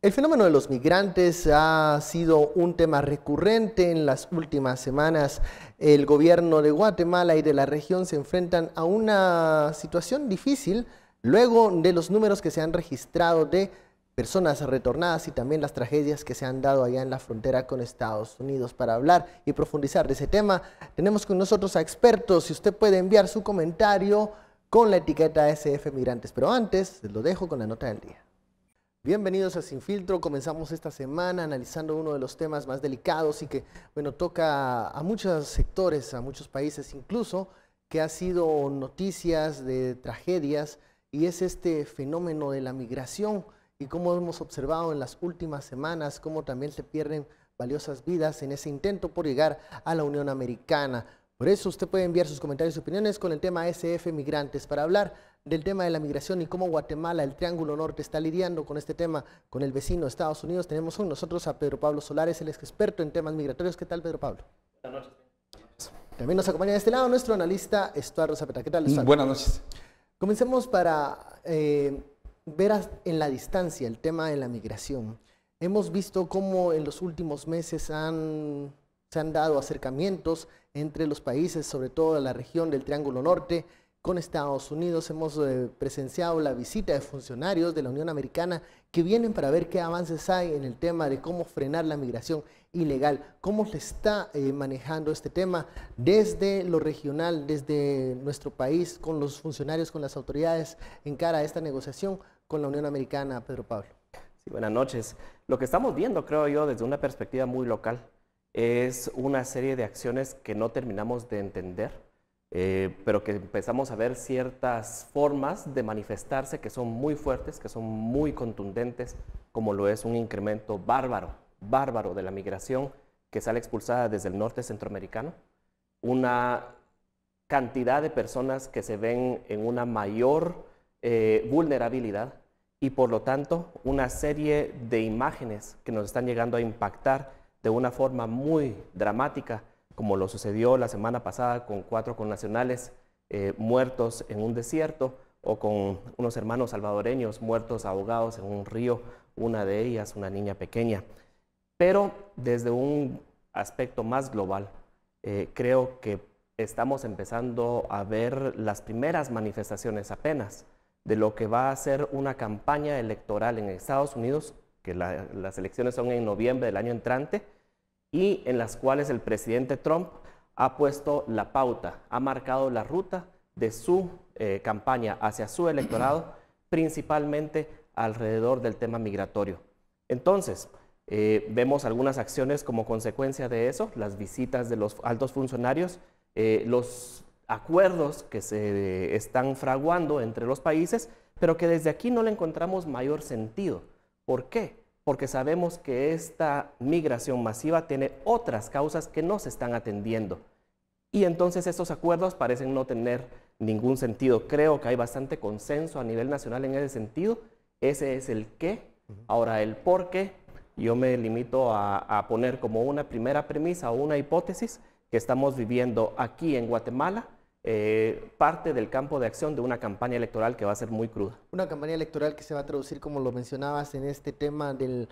El fenómeno de los migrantes ha sido un tema recurrente en las últimas semanas. El gobierno de Guatemala y de la región se enfrentan a una situación difícil luego de los números que se han registrado de personas retornadas y también las tragedias que se han dado allá en la frontera con Estados Unidos. Para hablar y profundizar de ese tema, tenemos con nosotros a expertos. Si usted puede enviar su comentario con la etiqueta SF Migrantes. Pero antes, lo dejo con la nota del día. Bienvenidos a Sin Filtro. Comenzamos esta semana analizando uno de los temas más delicados y que, bueno, toca a muchos sectores, a muchos países incluso, que ha sido noticias de tragedias, y es este fenómeno de la migración y cómo hemos observado en las últimas semanas cómo también se pierden valiosas vidas en ese intento por llegar a la Unión Americana. Por eso usted puede enviar sus comentarios y opiniones con el tema SF Migrantes. Para hablar del tema de la migración y cómo Guatemala, el Triángulo Norte, está lidiando con este tema con el vecino Estados Unidos, tenemos con nosotros a Pedro Pablo Solares, el experto en temas migratorios. ¿Qué tal, Pedro Pablo? Buenas noches. También nos acompaña de este lado nuestro analista Estuardo Zapeta. ¿Qué tal, Estuardo? Buenas noches. Comencemos para ver en la distancia el tema de la migración. Hemos visto cómo en los últimos meses se han dado acercamientos entre los países, sobre todo en la región del Triángulo Norte, con Estados Unidos. Hemos presenciado la visita de funcionarios de la Unión Americana que vienen para ver qué avances hay en el tema de cómo frenar la migración ilegal. ¿Cómo se está manejando este tema desde lo regional, desde nuestro país, con los funcionarios, con las autoridades en cara a esta negociación con la Unión Americana, Pedro Pablo? Sí, buenas noches. Lo que estamos viendo, creo yo, desde una perspectiva muy local, es una serie de acciones que no terminamos de entender, pero que empezamos a ver ciertas formas de manifestarse que son muy fuertes, que son muy contundentes, como lo es un incremento bárbaro de la migración que sale expulsada desde el norte centroamericano, una cantidad de personas que se ven en una mayor vulnerabilidad y por lo tanto una serie de imágenes que nos están llegando a impactar de una forma muy dramática, como lo sucedió la semana pasada con 4 connacionales muertos en un desierto, o con unos hermanos salvadoreños muertos ahogados en un río, una de ellas una niña pequeña. Pero desde un aspecto más global, creo que estamos empezando a ver las primeras manifestaciones apenas de lo que va a ser una campaña electoral en Estados Unidos, que las elecciones son en noviembre del año entrante, y en las cuales el presidente Trump ha puesto la pauta, ha marcado la ruta de su campaña hacia su electorado, principalmente alrededor del tema migratorio. Entonces, vemos algunas acciones como consecuencia de eso, las visitas de los altos funcionarios, los acuerdos que se están fraguando entre los países, pero que desde aquí no le encontramos mayor sentido. ¿Por qué? Porque sabemos que esta migración masiva tiene otras causas que no se están atendiendo. Y entonces estos acuerdos parecen no tener ningún sentido. Creo que hay bastante consenso a nivel nacional en ese sentido. Ese es el qué. Ahora, el por qué, yo me limito a poner como una primera premisa o una hipótesis que estamos viviendo aquí en Guatemala, parte del campo de acción de una campaña electoral que va a ser muy cruda. Una campaña electoral que se va a traducir, como lo mencionabas, en este tema del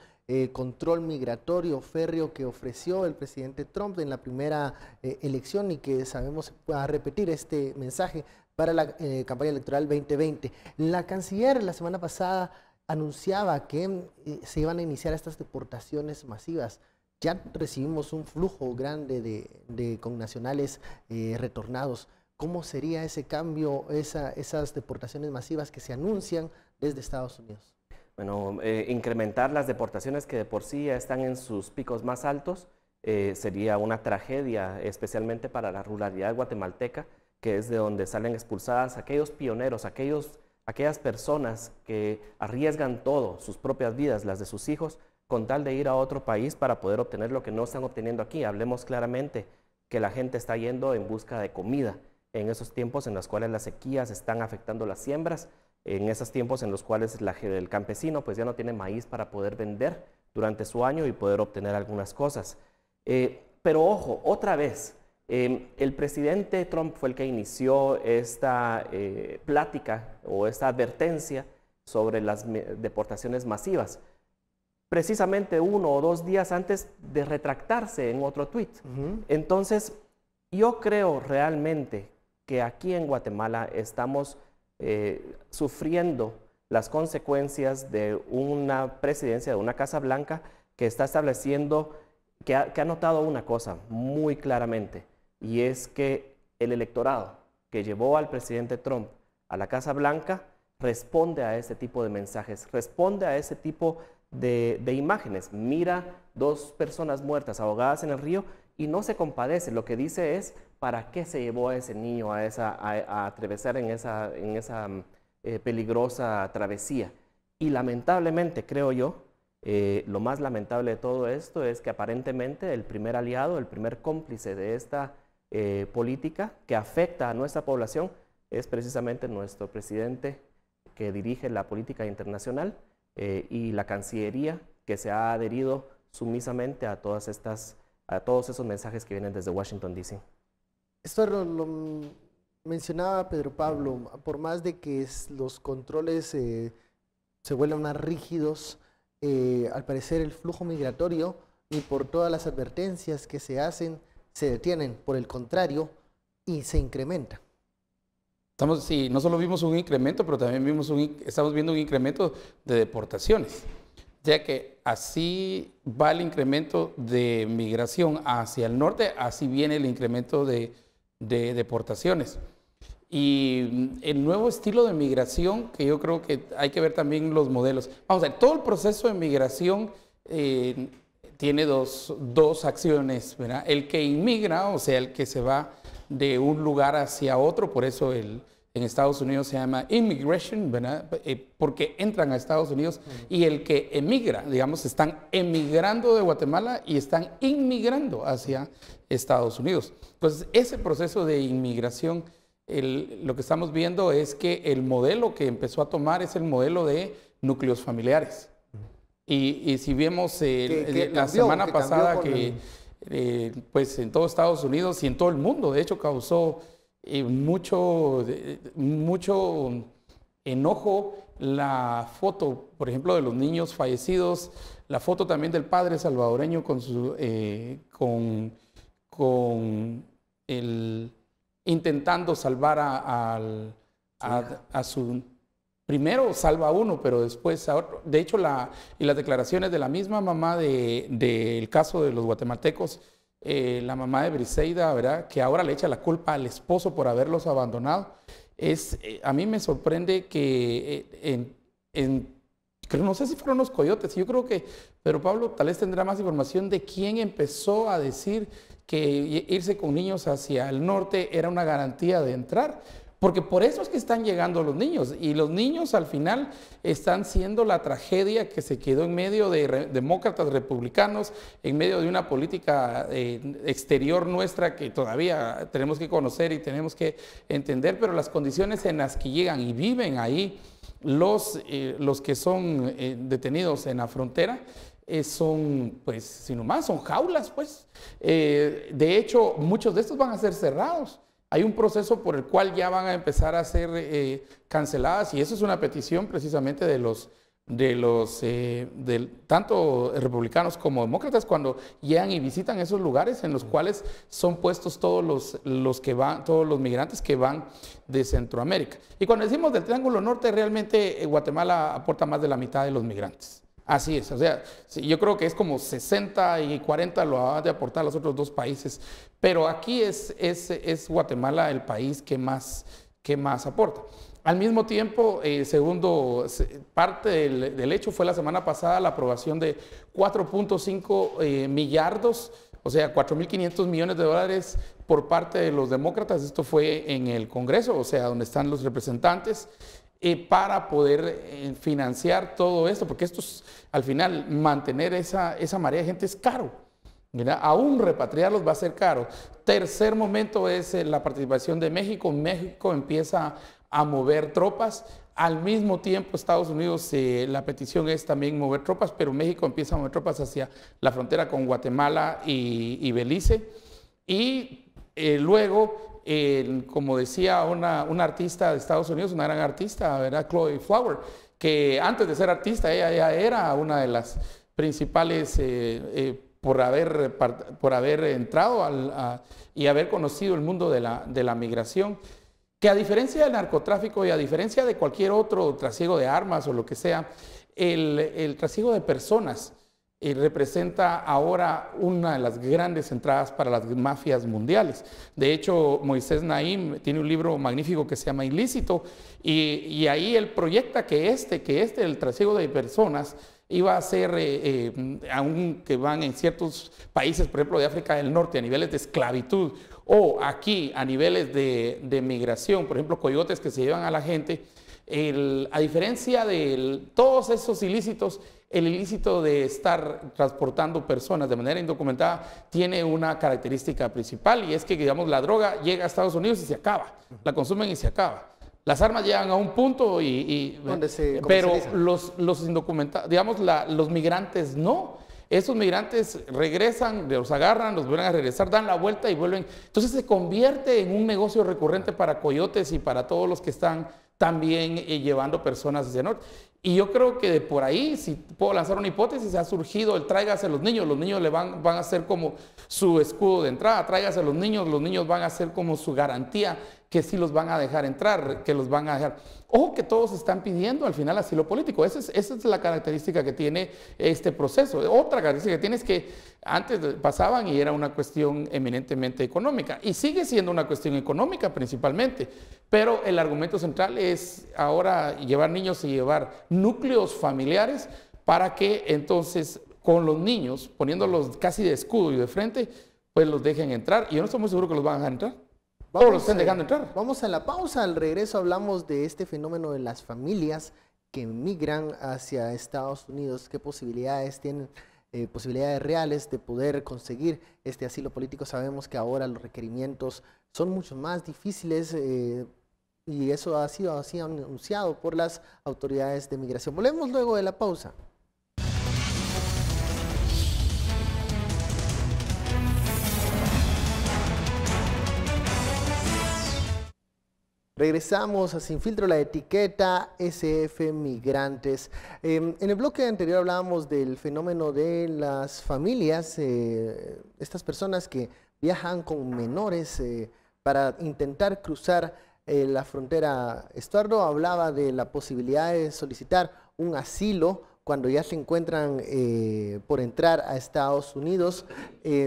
control migratorio férreo que ofreció el presidente Trump en la primera elección, y que sabemos va a repetir este mensaje para la campaña electoral 2020. La canciller la semana pasada anunciaba que se iban a iniciar estas deportaciones masivas. Ya recibimos un flujo grande de connacionales retornados. ¿Cómo sería ese cambio, esas deportaciones masivas que se anuncian desde Estados Unidos? Bueno, incrementar las deportaciones que de por sí ya están en sus picos más altos sería una tragedia, especialmente para la ruralidad guatemalteca, que es de donde salen expulsadas aquellos pioneros, aquellas personas que arriesgan todo, sus propias vidas, las de sus hijos, con tal de ir a otro país para poder obtener lo que no están obteniendo aquí. Hablemos claramente que la gente está yendo en busca de comida en esos tiempos en los cuales las sequías están afectando las siembras, en esos tiempos en los cuales el campesino pues ya no tiene maíz para poder vender durante su año y poder obtener algunas cosas. Pero ojo, otra vez, el presidente Trump fue el que inició esta plática o esta advertencia sobre las deportaciones masivas. precisamente 1 o 2 días antes de retractarse en otro tuit. Entonces, yo creo realmente que aquí en Guatemala estamos sufriendo las consecuencias de una presidencia, de una Casa Blanca que está estableciendo, que ha notado una cosa muy claramente, y es que el electorado que llevó al presidente Trump a la Casa Blanca responde a ese tipo de mensajes, responde a ese tipo de imágenes. Mira 2 personas muertas ahogadas en el río y no se compadece. Lo que dice es, ¿para qué se llevó a ese niño a atravesar en esa peligrosa travesía? Y lamentablemente, creo yo, lo más lamentable de todo esto es que aparentemente el primer aliado, el primer cómplice de esta política que afecta a nuestra población es precisamente nuestro presidente que dirige la política internacional y la Cancillería, que se ha adherido sumisamente a todos esos mensajes que vienen desde Washington, D.C. Esto lo mencionaba Pedro Pablo, por más de que los controles se vuelvan más rígidos, al parecer el flujo migratorio, ni por todas las advertencias que se hacen, se detienen, por el contrario, y se incrementa. Sí, no solo vimos un incremento, pero también estamos viendo un incremento de deportaciones. Ya que así va el incremento de migración hacia el norte, así viene el incremento de deportaciones. Y el nuevo estilo de migración, que yo creo que hay que ver también los modelos. Vamos a ver, todo el proceso de migración tiene dos acciones, ¿verdad? El que inmigra, o sea, el que se va de un lugar hacia otro, por eso en Estados Unidos se llama immigration, ¿verdad? Porque entran a Estados Unidos, y el que emigra, digamos, están emigrando de Guatemala y están inmigrando hacia Estados Unidos. Entonces, ese proceso de inmigración, lo que estamos viendo es que el modelo que empezó a tomar es el modelo de núcleos familiares. Y si vemos la semana pasada que pues en todo Estados Unidos y en todo el mundo, de hecho, causó mucho enojo la foto, por ejemplo, de los niños fallecidos, la foto también del padre salvadoreño intentando salvar a su... Primero salva a uno, pero después a otro. De hecho, y las declaraciones de la misma mamá del caso de los guatemaltecos, la mamá de Briseida, ¿verdad?, que ahora le echa la culpa al esposo por haberlos abandonado, a mí me sorprende que no sé si fueron los coyotes, yo creo que Pedro Pablo tal vez tendrá más información de quién empezó a decir que irse con niños hacia el norte era una garantía de entrar. Porque por eso es que están llegando los niños, y los niños al final están siendo la tragedia que se quedó en medio de demócratas, republicanos, en medio de una política exterior nuestra que todavía tenemos que conocer y tenemos que entender, pero las condiciones en las que llegan y viven ahí los que son detenidos en la frontera, son, pues, sino más, son jaulas, pues. De hecho, muchos de estos van a ser cerrados. Hay un proceso por el cual ya van a empezar a ser canceladas, y eso es una petición precisamente de tanto republicanos como demócratas, cuando llegan y visitan esos lugares en los cuales son puestos todos los migrantes que van de Centroamérica. Y cuando decimos del Triángulo Norte, realmente Guatemala aporta más de la mitad de los migrantes. Así es, o sea, yo creo que es como 60 y 40 lo van de aportar los otros 2 países, pero aquí es Guatemala el país que más aporta. Al mismo tiempo, parte del hecho fue la semana pasada la aprobación de 4.5 millardos, o sea, 4.500 millones de dólares por parte de los demócratas. Esto fue en el Congreso, o sea, donde están los representantes, para poder financiar todo esto, porque esto es, al final, mantener esa marea de gente es caro, ¿verdad? Aún repatriarlos va a ser caro. Tercer momento es la participación de México. México empieza a mover tropas. Al mismo tiempo, Estados Unidos, la petición es también mover tropas, pero México empieza a mover tropas hacia la frontera con Guatemala y Belice. Y luego, como decía una artista de Estados Unidos, una gran artista, ¿verdad?, Chloe Flower, que antes de ser artista ella ya era una de las principales por haber entrado y haber conocido el mundo de la migración, que a diferencia del narcotráfico y a diferencia de cualquier otro trasiego de armas o lo que sea, el trasiego de personas representa ahora una de las grandes entradas para las mafias mundiales. De hecho, Moisés Naim tiene un libro magnífico que se llama Ilícito, y ahí él proyecta que el trasiego de personas iba a ser, aunque van en ciertos países, por ejemplo, de África del Norte, a niveles de esclavitud, o aquí a niveles de migración, por ejemplo, coyotes que se llevan a la gente, a diferencia de todos esos ilícitos, el ilícito de estar transportando personas de manera indocumentada tiene una característica principal, y es que, digamos, la droga llega a Estados Unidos y se acaba, la consumen y se acaba. Las armas llegan a un punto pero los indocumentados, digamos, los migrantes no. Esos migrantes regresan, los agarran, los vuelven a regresar, dan la vuelta y vuelven. Entonces se convierte en un negocio recurrente para coyotes y para todos los que están también llevando personas hacia el norte. Y yo creo que de por ahí, si puedo lanzar una hipótesis, ha surgido el tráigase a los niños le van a ser como su escudo de entrada, tráigase a los niños van a ser como su garantía que sí los van a dejar entrar, que los van a dejar. Ojo que todos están pidiendo al final asilo político, esa es la característica que tiene este proceso. Otra característica que tiene es que antes pasaban y era una cuestión eminentemente económica, y sigue siendo una cuestión económica principalmente, pero el argumento central es ahora llevar niños y llevar núcleos familiares para que entonces con los niños, poniéndolos casi de escudo y de frente, pues los dejen entrar, y yo no estoy muy seguro que los van a dejar entrar. O los están dejando entrar. Vamos a la pausa. Al regreso hablamos de este fenómeno de las familias que migran hacia Estados Unidos. ¿Qué posibilidades tienen, posibilidades reales de poder conseguir este asilo político? Sabemos que ahora los requerimientos son mucho más difíciles y eso ha sido así anunciado por las autoridades de migración. Volvemos luego de la pausa. Regresamos a Sin Filtro, la etiqueta SF Migrantes. En el bloque anterior hablábamos del fenómeno de las familias, estas personas que viajan con menores para intentar cruzar la frontera. Estuardo hablaba de la posibilidad de solicitar un asilo cuando ya se encuentran por entrar a Estados Unidos,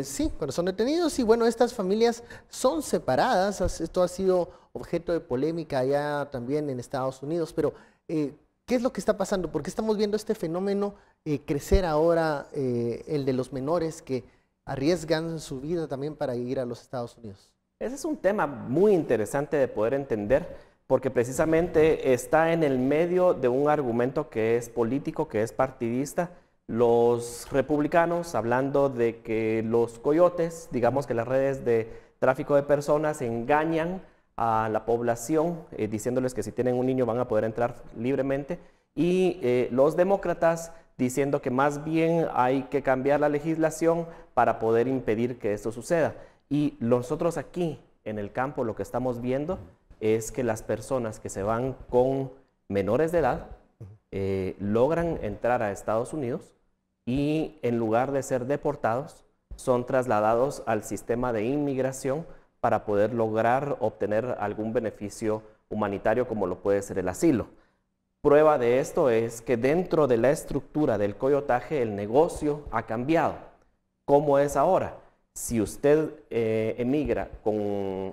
sí, cuando son detenidos. Y bueno, estas familias son separadas. Esto ha sido objeto de polémica allá también en Estados Unidos, pero ¿qué es lo que está pasando? ¿Por qué estamos viendo este fenómeno crecer ahora, el de los menores que arriesgan su vida también para ir a los Estados Unidos? Ese es un tema muy interesante de poder entender, porque precisamente está en el medio de un argumento que es político, que es partidista. Los republicanos hablando de que los coyotes, digamos que las redes de tráfico de personas engañan a la población, diciéndoles que si tienen un niño van a poder entrar libremente, y los demócratas diciendo que más bien hay que cambiar la legislación para poder impedir que esto suceda. Y nosotros aquí en el campo lo que estamos viendo es que las personas que se van con menores de edad logran entrar a Estados Unidos y en lugar de ser deportados son trasladados al sistema de inmigración para poder lograr obtener algún beneficio humanitario como lo puede ser el asilo. Prueba de esto es que dentro de la estructura del coyotaje el negocio ha cambiado. ¿Cómo es ahora? Si usted emigra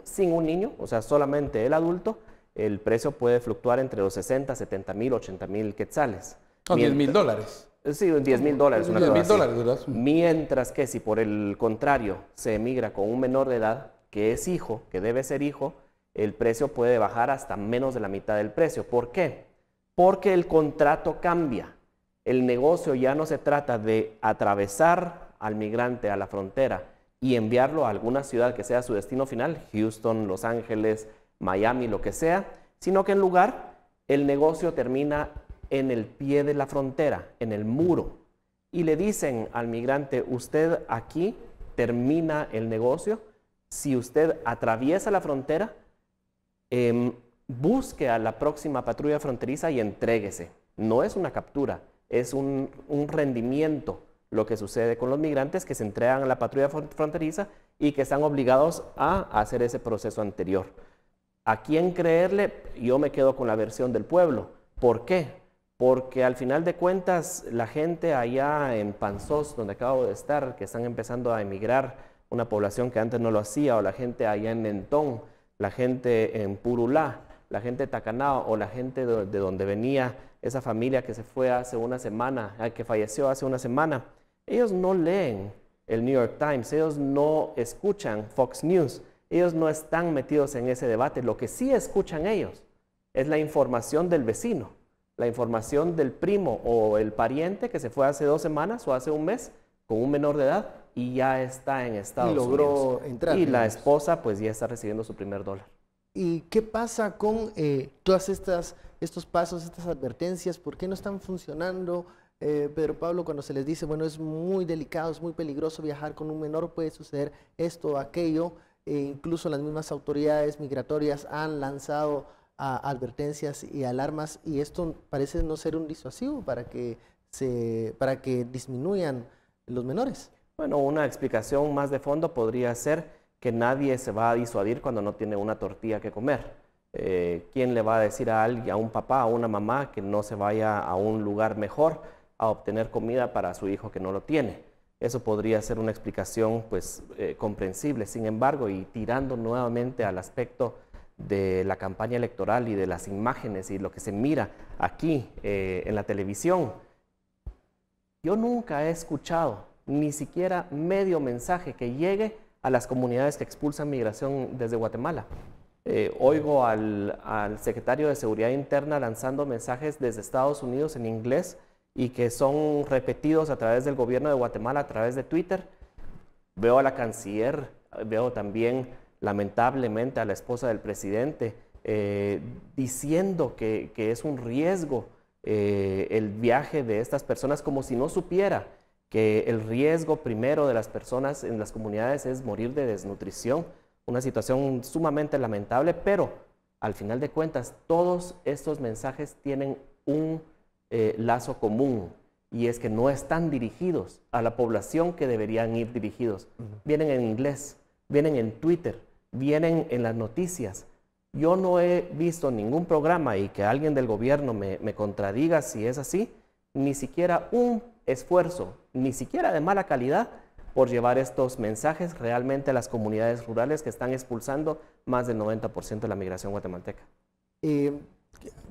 sin un niño, o sea, solamente el adulto, el precio puede fluctuar entre los 60, 70 mil, 80 mil quetzales. $10,000. Sí, $10,000. $10,000, ¿verdad? Mientras que si por el contrario se emigra con un menor de edad, que es hijo, que debe ser hijo, el precio puede bajar hasta menos de la mitad del precio. ¿Por qué? Porque el contrato cambia. El negocio ya no se trata de atravesar al migrante a la frontera y enviarlo a alguna ciudad que sea su destino final, Houston, Los Ángeles, Miami, lo que sea, sino que en lugar el negocio termina en el pie de la frontera, en el muro, y le dicen al migrante, usted aquí termina el negocio. Si usted atraviesa la frontera, busque a la próxima patrulla fronteriza y entréguese. No es una captura, es un rendimiento lo que sucede con los migrantes que se entregan a la patrulla fronteriza y que están obligados a hacer ese proceso anterior. ¿A quién creerle? Yo me quedo con la versión del pueblo. ¿Por qué? Porque al final de cuentas la gente allá en Panzós, donde acabo de estar, que están empezando a emigrar, una población que antes no lo hacía, o la gente allá en Nentón, la gente en Purulá, la gente de Tacanao, o la gente de donde venía esa familia que se fue hace una semana, que falleció hace una semana, ellos no leen el New York Times, ellos no escuchan Fox News, ellos no están metidos en ese debate. Lo que sí escuchan ellos es la información del vecino, la información del primo o el pariente que se fue hace 2 semanas o hace un mes con un menor de edad y ya está en Estados Unidos. Y logró entrar. Y la esposa pues ya está recibiendo su primer dólar. ¿Y qué pasa con todas estos pasos, estas advertencias? ¿Por qué no están funcionando? Pedro Pablo, cuando se les dice, bueno, es muy delicado, es muy peligroso viajar con un menor, puede suceder esto o aquello. Incluso las mismas autoridades migratorias han lanzado advertencias y alarmas, y esto parece no ser un disuasivo para que disminuyan los menores. Bueno, una explicación más de fondo podría ser que nadie se va a disuadir cuando no tiene una tortilla que comer. ¿Quién le va a decir a alguien, a un papá, a una mamá, que no se vaya a un lugar mejor a obtener comida para su hijo que no lo tiene? Eso podría ser una explicación pues, comprensible. Sin embargo, y tirando nuevamente al aspecto de la campaña electoral y de las imágenes y lo que se mira aquí en la televisión, yo nunca he escuchado ni siquiera medio mensaje que llegue a las comunidades que expulsan migración desde Guatemala. Oigo al secretario de Seguridad Interna lanzando mensajes desde Estados Unidos en inglés y que son repetidos a través del gobierno de Guatemala, a través de Twitter. Veo a la canciller, veo también lamentablemente a la esposa del presidente diciendo que es un riesgo el viaje de estas personas, como si no supiera que el riesgo primero de las personas en las comunidades es morir de desnutrición, una situación sumamente lamentable, pero al final de cuentas todos estos mensajes tienen un lazo común, y es que no están dirigidos a la población que deberían ir dirigidos. Vienen en inglés, vienen en Twitter, vienen en las noticias. Yo no he visto ningún programa, y que alguien del gobierno me contradiga si es así, ni siquiera un esfuerzo, ni siquiera de mala calidad, por llevar estos mensajes realmente a las comunidades rurales que están expulsando más del 90% de la migración guatemalteca.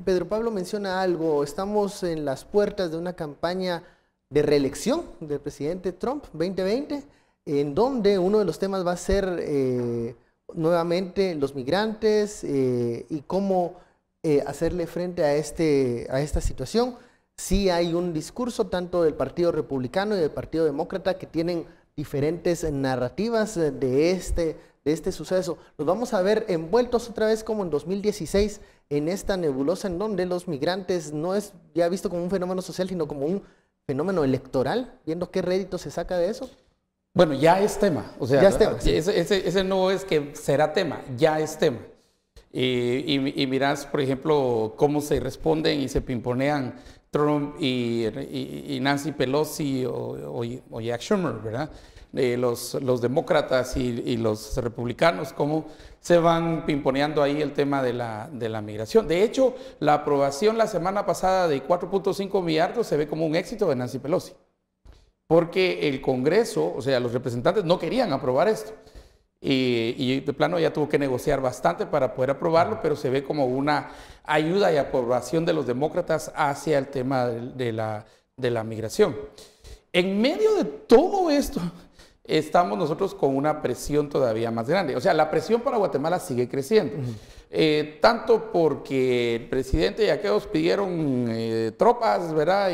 Pedro Pablo menciona algo, estamos en las puertas de una campaña de reelección del presidente Trump 2020, en donde uno de los temas va a ser nuevamente los migrantes y cómo hacerle frente a esta situación. Sí hay un discurso tanto del Partido Republicano y del Partido Demócrata que tienen diferentes narrativas de este suceso. Los vamos a ver envueltos otra vez como en 2016 en esta nebulosa en donde los migrantes no es ya visto como un fenómeno social, sino como un fenómeno electoral, viendo qué rédito se saca de eso. Bueno, ya es tema. O sea, ya es tema, sí. ese no es que será tema, ya es tema. Y mirás, por ejemplo, cómo se responden y se pimponean Trump y Nancy Pelosi o Jack Schumer, ¿verdad? Los demócratas y los republicanos, cómo se van pimponeando ahí el tema de la migración. De hecho, la aprobación la semana pasada de 4.5 millardos se ve como un éxito de Nancy Pelosi, porque el Congreso, o sea, los representantes no querían aprobar esto. Y de plano ya tuvo que negociar bastante para poder aprobarlo, pero se ve como una ayuda y aprobación de los demócratas hacia el tema de la migración. En medio de todo esto, estamos nosotros con una presión todavía más grande. O sea, la presión para Guatemala sigue creciendo. Tanto porque el presidente y aquellos pidieron tropas, ¿verdad?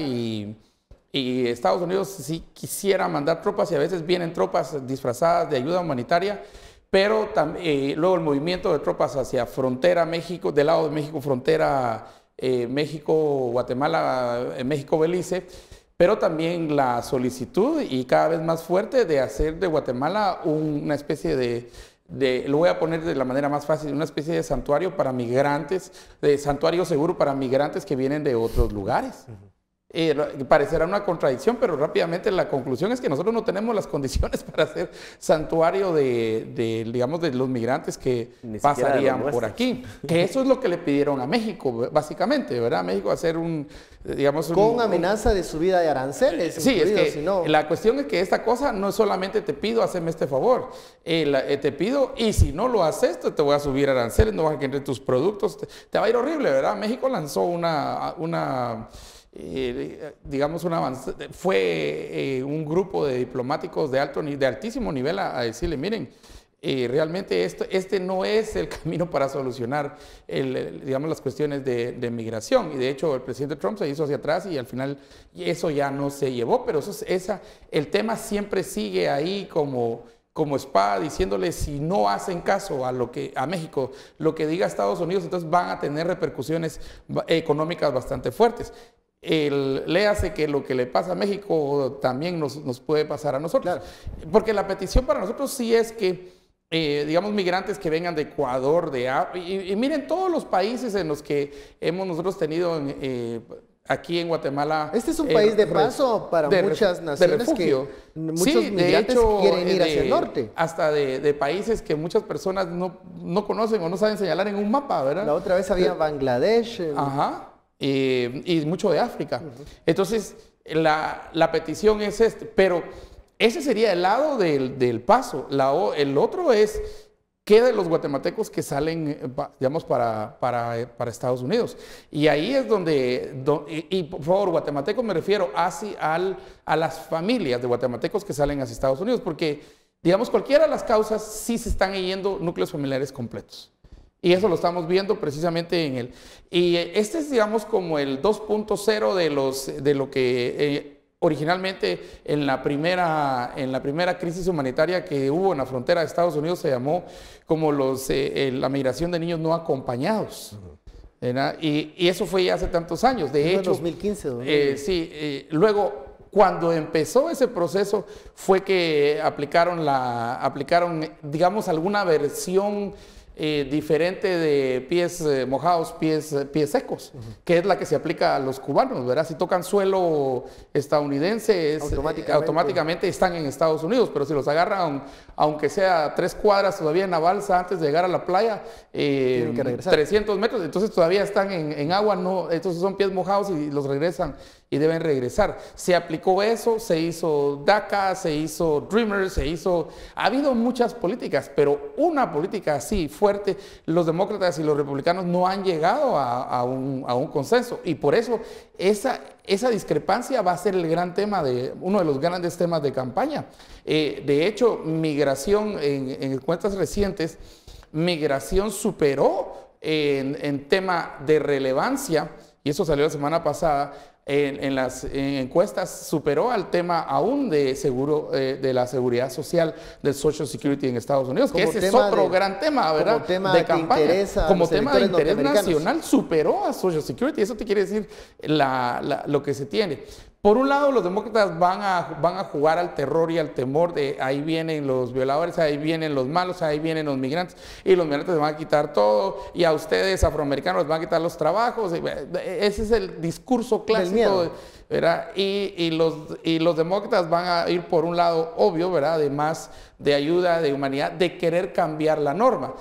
Y Estados Unidos sí quisiera mandar tropas, y a veces vienen tropas disfrazadas de ayuda humanitaria, pero luego el movimiento de tropas hacia frontera México, del lado de México, frontera México-Guatemala, México-Belice, pero también la solicitud, y cada vez más fuerte, de hacer de Guatemala una especie lo voy a poner de la manera más fácil, una especie de santuario para migrantes, de santuario seguro para migrantes que vienen de otros lugares. parecerá una contradicción, pero rápidamente la conclusión es que nosotros no tenemos las condiciones para ser santuario digamos, de los migrantes que pasarían por aquí. Que eso es lo que le pidieron a México, básicamente, ¿verdad? México hacer digamos... Con amenaza de subida de aranceles. Sí, es que si no... la cuestión es que esta cosa no es solamente te pido, hazme este favor. Te pido, y si no lo haces, te voy a subir aranceles, no vas a querer tus productos, te va a ir horrible, ¿verdad? México lanzó digamos, fue un grupo de diplomáticos de altísimo nivel a decirle, miren, realmente este no es el camino para solucionar digamos, las cuestiones de migración. Y de hecho el presidente Trump se hizo hacia atrás y al final eso ya no se llevó, pero el tema siempre sigue ahí como espada, diciéndole si no hacen caso a México, lo que diga Estados Unidos, entonces van a tener repercusiones económicas bastante fuertes. Léase que lo que le pasa a México también nos puede pasar a nosotros. Claro. Porque la petición para nosotros sí es que, digamos, migrantes que vengan de Ecuador, y miren todos los países en los que nosotros tenido aquí en Guatemala. Este es un país de paso para muchas naciones que muchos migrantes quieren ir hacia el norte. Hasta de países que muchas personas no conocen o no saben señalar en un mapa, ¿verdad? La otra vez había Bangladesh. Ajá. Y mucho de África. Entonces, la petición es pero ese sería el lado del paso. El otro es, ¿qué de los guatemaltecos que salen, digamos, para Estados Unidos? Y ahí es y por favor, guatemaltecos me refiero a las familias de guatemaltecos que salen hacia Estados Unidos, porque, digamos, cualquiera de las causas sí se están yendo núcleos familiares completos. Y eso lo estamos viendo precisamente y este es, digamos, como el 2.0 de lo que originalmente en la primera crisis humanitaria que hubo en la frontera de Estados Unidos se llamó como la migración de niños no acompañados. Y eso fue ya hace tantos años. De hecho, 2015, 2015. Sí, luego, cuando empezó ese proceso fue que aplicaron, digamos, alguna versión diferente de pies mojados, pies secos, que es la que se aplica a los cubanos, ¿verdad? Si tocan suelo estadounidense, automáticamente están en Estados Unidos, pero si los agarran, aunque sea 3 cuadras todavía en la balsa antes de llegar a la playa, tienen que regresar 300 metros, entonces todavía están en agua, entonces son pies mojados y los regresan y deben regresar. Se aplicó eso, se hizo DACA, se hizo Dreamers, ha habido muchas políticas, pero una política así fuerte, los demócratas y los republicanos no han llegado a un consenso, y por eso esa discrepancia va a ser uno de los grandes temas de campaña. De hecho, migración, en cuentas recientes, migración superó en tema de relevancia, y eso salió la semana pasada, en las encuestas superó al tema aún de la seguridad social, del Social Security en Estados Unidos, que ese es otro gran tema, ¿verdad? Como tema de campaña. Como tema de interés norteamericanos. nacional, superó a Social Security. Eso te quiere decir lo que se tiene. Por un lado, los demócratas van a jugar al terror y al temor de ahí vienen los violadores, ahí vienen los malos, ahí vienen los migrantes, y los migrantes les van a quitar todo, y a ustedes, afroamericanos, les van a quitar los trabajos. Ese es el discurso clásico, ¿verdad? Y los demócratas van a ir por un lado obvio, ¿verdad? De más de ayuda, de humanidad, de querer cambiar la norma.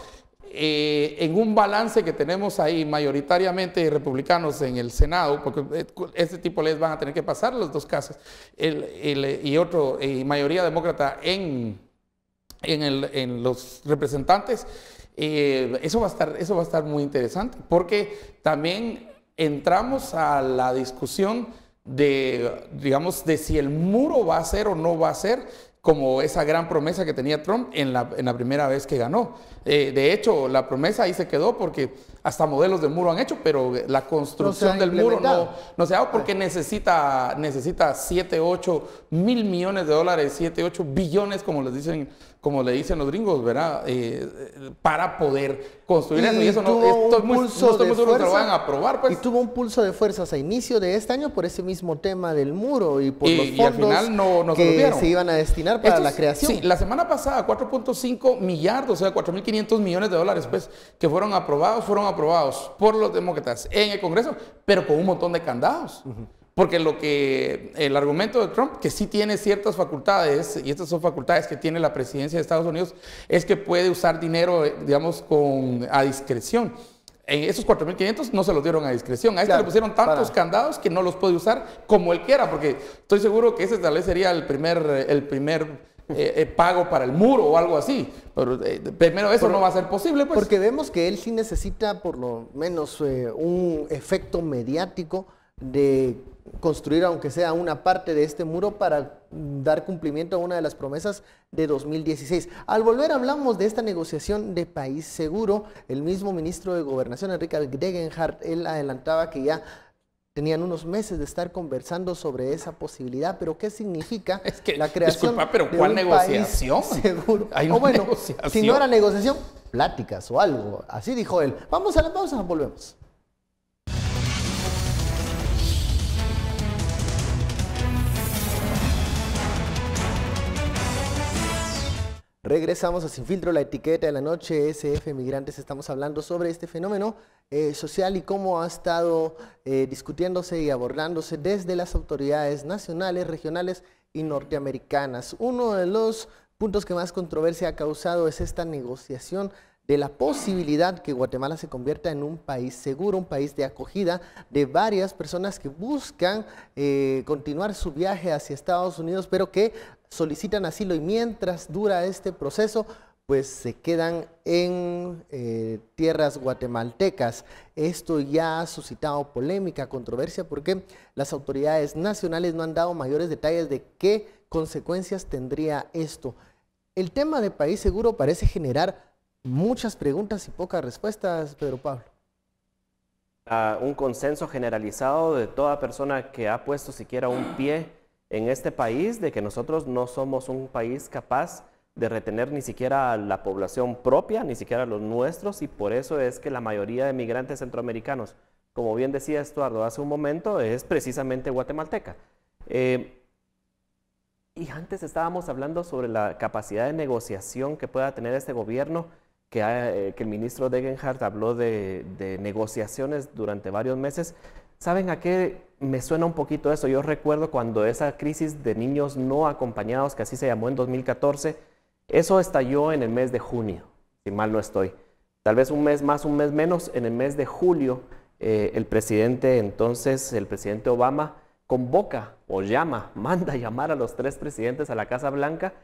En un balance que tenemos ahí mayoritariamente republicanos en el Senado, porque este tipo de leyes van a tener que pasar las dos casas, y mayoría demócrata en los representantes, eso va a estar muy interesante, porque también entramos a la discusión digamos, de si el muro va a ser o no va a ser, como esa gran promesa que tenía Trump en la primera vez que ganó. De hecho, la promesa ahí se quedó porque hasta modelos de muro han hecho, pero la construcción del muro no se ha dado porque necesita 7, 8 mil millones de dólares, 7, 8 billones, como le dicen los gringos, ¿verdad? Para poder construir eso. Y eso no estoy muy seguro que lo van a aprobar. Pues. Y tuvo un pulso de fuerzas a inicio de este año por ese mismo tema del muro y por los fondos al final no que se iban a destinar para la creación. Sí, la semana pasada 4.5 millardos, o sea, 4.500 millones de dólares, pues, que fueron aprobados por los demócratas en el Congreso, pero con un montón de candados. Porque el argumento de Trump, que sí tiene ciertas facultades, y estas son facultades que tiene la presidencia de Estados Unidos, es que puede usar dinero, digamos, a discreción. En esos 4.500 no se los dieron a discreción. A este le pusieron tantos candados que no los puede usar como él quiera, porque estoy seguro que ese tal vez sería el primer pago para el muro o algo así. Pero primero eso no va a ser posible, pues. Porque vemos que él sí necesita por lo menos un efecto mediático de construir, aunque sea una parte de este muro, para dar cumplimiento a una de las promesas de 2016. Al volver hablamos de esta negociación de país seguro. El mismo ministro de Gobernación, Enrique Degenhardt, él adelantaba que ya tenían unos meses de estar conversando sobre esa posibilidad, pero ¿qué significa la creación pero de ¿cuál un negociación? país seguro? Hay O bueno, negociación. si no era negociación, pláticas o algo. Así dijo él. Vamos a la pausa, volvemos. Regresamos a Sin Filtro, la etiqueta de la noche, SF Migrantes. Estamos hablando sobre este fenómeno social y cómo ha estado discutiéndose y abordándose desde las autoridades nacionales, regionales y norteamericanas. Uno de los puntos que más controversia ha causado es esta negociación de la posibilidad que Guatemala se convierta en un país seguro, un país de acogida de varias personas que buscan continuar su viaje hacia Estados Unidos, pero que solicitan asilo y mientras dura este proceso, pues se quedan en tierras guatemaltecas. Esto ya ha suscitado polémica, controversia, porque las autoridades nacionales no han dado mayores detalles de qué consecuencias tendría esto. El tema de país seguro parece generar muchas preguntas y pocas respuestas, Pedro Pablo. Un consenso generalizado de toda persona que ha puesto siquiera un pie en este país, de que nosotros no somos un país capaz de retener ni siquiera a la población propia, ni siquiera a los nuestros, y por eso es que la mayoría de migrantes centroamericanos, como bien decía Estuardo hace un momento, es precisamente guatemalteca. Y antes estábamos hablando sobre la capacidad de negociación que pueda tener este gobierno, que el ministro Degenhardt habló de negociaciones durante varios meses. ¿Saben a qué me suena un poquito eso? Yo recuerdo cuando esa crisis de niños no acompañados, que así se llamó en 2014, eso estalló en el mes de junio, si mal no estoy. Tal vez un mes más, un mes menos, en el mes de julio, el presidente Obama convoca o manda a llamar a los 3 presidentes a la Casa Blanca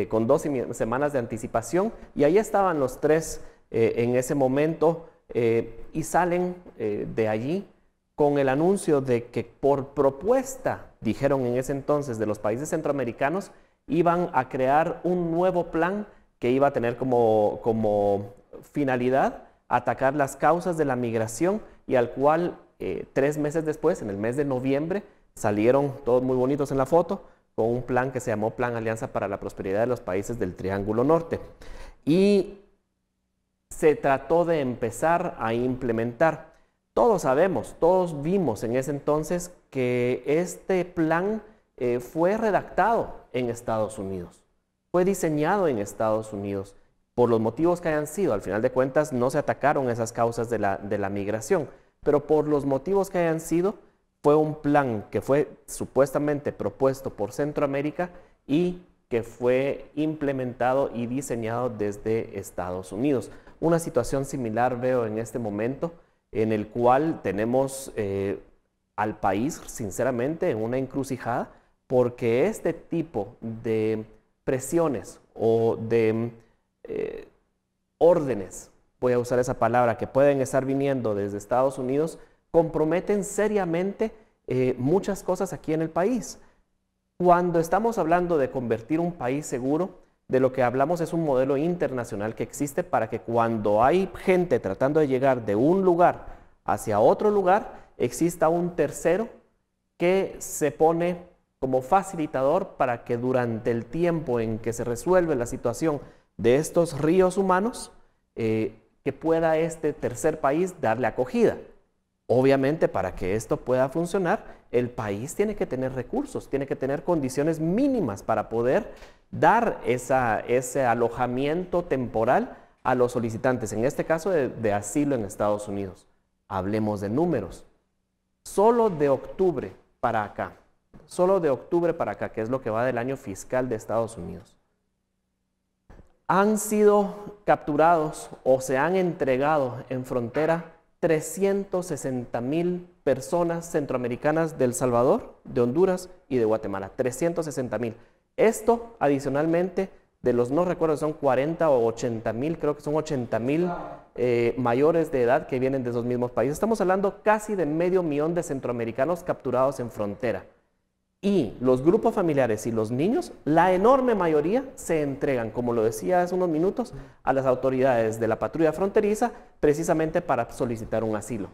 con 2 semanas de anticipación, y ahí estaban los 3 en ese momento y salen de allí con el anuncio de que por propuesta, dijeron en ese entonces, de los países centroamericanos, iban a crear un nuevo plan que iba a tener como finalidad atacar las causas de la migración, y al cual 3 meses después, en el mes de noviembre, salieron todos muy bonitos en la foto, con un plan que se llamó Plan Alianza para la Prosperidad de los Países del Triángulo Norte. Y se trató de empezar a implementar. Todos sabemos, todos vimos en ese entonces que este plan fue redactado en Estados Unidos, fue diseñado en Estados Unidos, por los motivos que hayan sido. Al final de cuentas no se atacaron esas causas de la migración, pero por los motivos que hayan sido, fue un plan que fue supuestamente propuesto por Centroamérica y que fue implementado y diseñado desde Estados Unidos. Una situación similar veo en este momento, en el cual tenemos al país, sinceramente, en una encrucijada, porque este tipo de presiones o de órdenes, voy a usar esa palabra, que pueden estar viniendo desde Estados Unidos, comprometen seriamente muchas cosas aquí en el país. Cuando estamos hablando de convertir un país seguro, de lo que hablamos es un modelo internacional que existe para que cuando hay gente tratando de llegar de un lugar hacia otro lugar, exista un tercero que se pone como facilitador para que durante el tiempo en que se resuelve la situación de estos ríos humanos, que pueda este tercer país darle acogida. Obviamente, para que esto pueda funcionar, el país tiene que tener recursos, tiene que tener condiciones mínimas para poder dar ese alojamiento temporal a los solicitantes, en este caso de asilo en Estados Unidos. Hablemos de números. Solo de octubre para acá, solo de octubre para acá, que es lo que va del año fiscal de Estados Unidos, han sido capturados o se han entregado en frontera 360,000 personas centroamericanas de El Salvador, de Honduras y de Guatemala. 360,000. Esto adicionalmente de los, no recuerdo, son 40 o 80,000, creo que son 80,000 mayores de edad que vienen de esos mismos países. Estamos hablando casi de 500,000 de centroamericanos capturados en frontera. Y los grupos familiares y los niños, la enorme mayoría se entregan, como lo decía hace unos minutos, a las autoridades de la patrulla fronteriza precisamente para solicitar un asilo.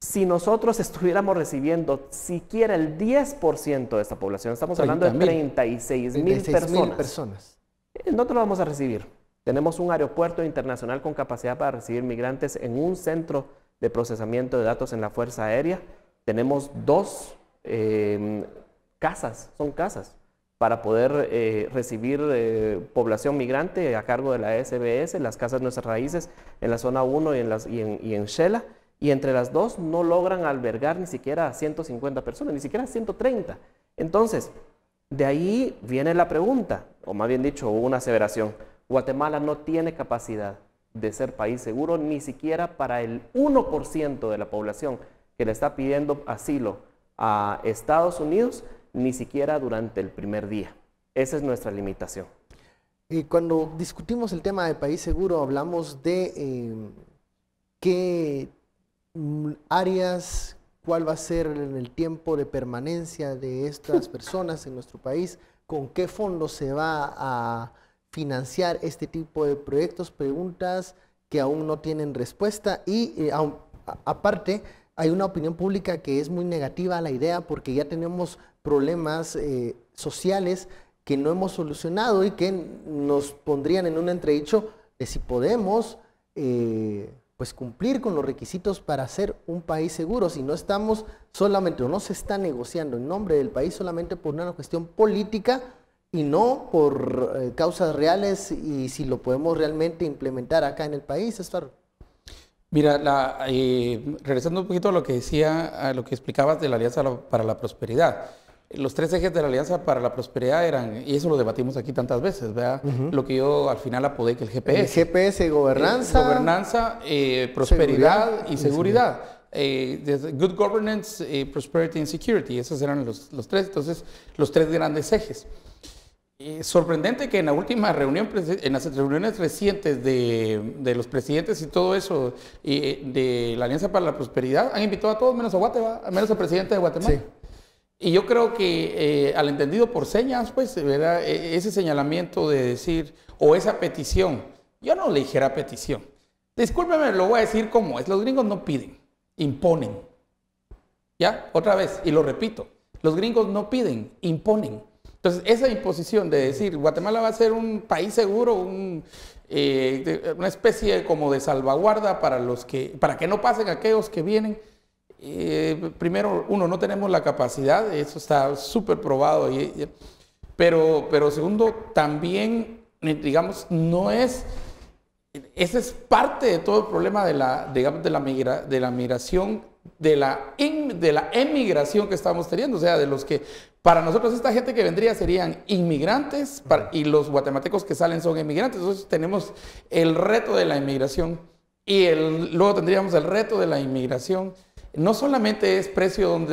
Si nosotros estuviéramos recibiendo siquiera el 10% de esta población, estamos hablando de 36,000 personas. Nosotros lo vamos a recibir. Tenemos un aeropuerto internacional con capacidad para recibir migrantes en un centro de procesamiento de datos en la Fuerza Aérea. Tenemos 2 casas, son casas, para poder recibir población migrante a cargo de la SBS, las casas Nuestras Raíces en la zona 1 y en Shela, y entre las 2 no logran albergar ni siquiera a 150 personas, ni siquiera a 130. Entonces, de ahí viene la pregunta, o más bien dicho, una aseveración. Guatemala no tiene capacidad de ser país seguro ni siquiera para el 1% de la población que le está pidiendo asilo a Estados Unidos, ni siquiera durante el primer día. Esa es nuestra limitación. Y cuando discutimos el tema de país seguro, hablamos de qué áreas, cuál va a ser el tiempo de permanencia de estas personas en nuestro país, con qué fondos se va a financiar este tipo de proyectos, preguntas que aún no tienen respuesta y aparte hay una opinión pública que es muy negativa a la idea porque ya tenemos problemas sociales que no hemos solucionado y que nos pondrían en un entredicho de si podemos pues cumplir con los requisitos para ser un país seguro, si no estamos solamente o no se está negociando en nombre del país solamente por una cuestión política y no por causas reales y si lo podemos realmente implementar acá en el país, Estar. Mira, regresando un poquito a lo que decía, a lo que explicabas de la Alianza para la Prosperidad. Los 3 ejes de la Alianza para la Prosperidad eran, y eso lo debatimos aquí tantas veces, ¿verdad? Lo que yo al final apodé que el GPS. El GPS, gobernanza, prosperidad y seguridad. Good governance, prosperity and security. Esos eran los 3, entonces, los 3 grandes ejes. Sorprendente que en la última reunión, en las reuniones recientes de los presidentes y todo eso, de la Alianza para la Prosperidad, han invitado a todos menos a Guatemala, menos al presidente de Guatemala. Sí. Y yo creo que al entendido por señas, pues, ¿verdad? Ese señalamiento de decir, o esa petición, yo no le dijera petición. Discúlpeme, lo voy a decir como es. Los gringos no piden, imponen. ¿Ya? Otra vez, y lo repito, los gringos no piden, imponen. Entonces, esa imposición de decir, Guatemala va a ser un país seguro, una especie como de salvaguarda para que no pasen aquellos que vienen. Primero, no tenemos la capacidad, eso está súper probado, pero segundo, también, digamos, no es, ese es parte de todo el problema de la migración, de la emigración que estamos teniendo, o sea, de los que, para nosotros esta gente que vendría serían inmigrantes y los guatemaltecos que salen son inmigrantes, entonces tenemos el reto de la inmigración y luego tendríamos el reto de la inmigración. No solamente es precio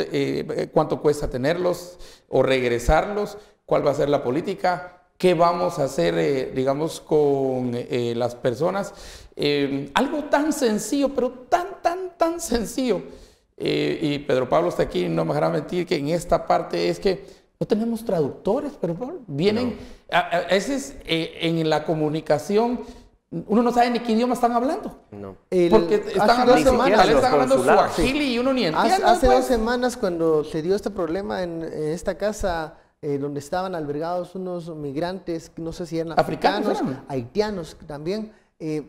cuánto cuesta tenerlos o regresarlos, cuál va a ser la política, qué vamos a hacer, digamos, con las personas. Algo tan sencillo, pero tan sencillo. Y Pedro Pablo está aquí, no me dejará mentir que en esta parte es que no tenemos traductores, pero vienen, a veces en la comunicación, uno no sabe ni qué idioma están hablando. No. Porque están hablando suajili y uno ni entiende. Hace 2 semanas cuando se dio este problema en esta casa donde estaban albergados unos migrantes, no sé si eran africanos, haitianos también,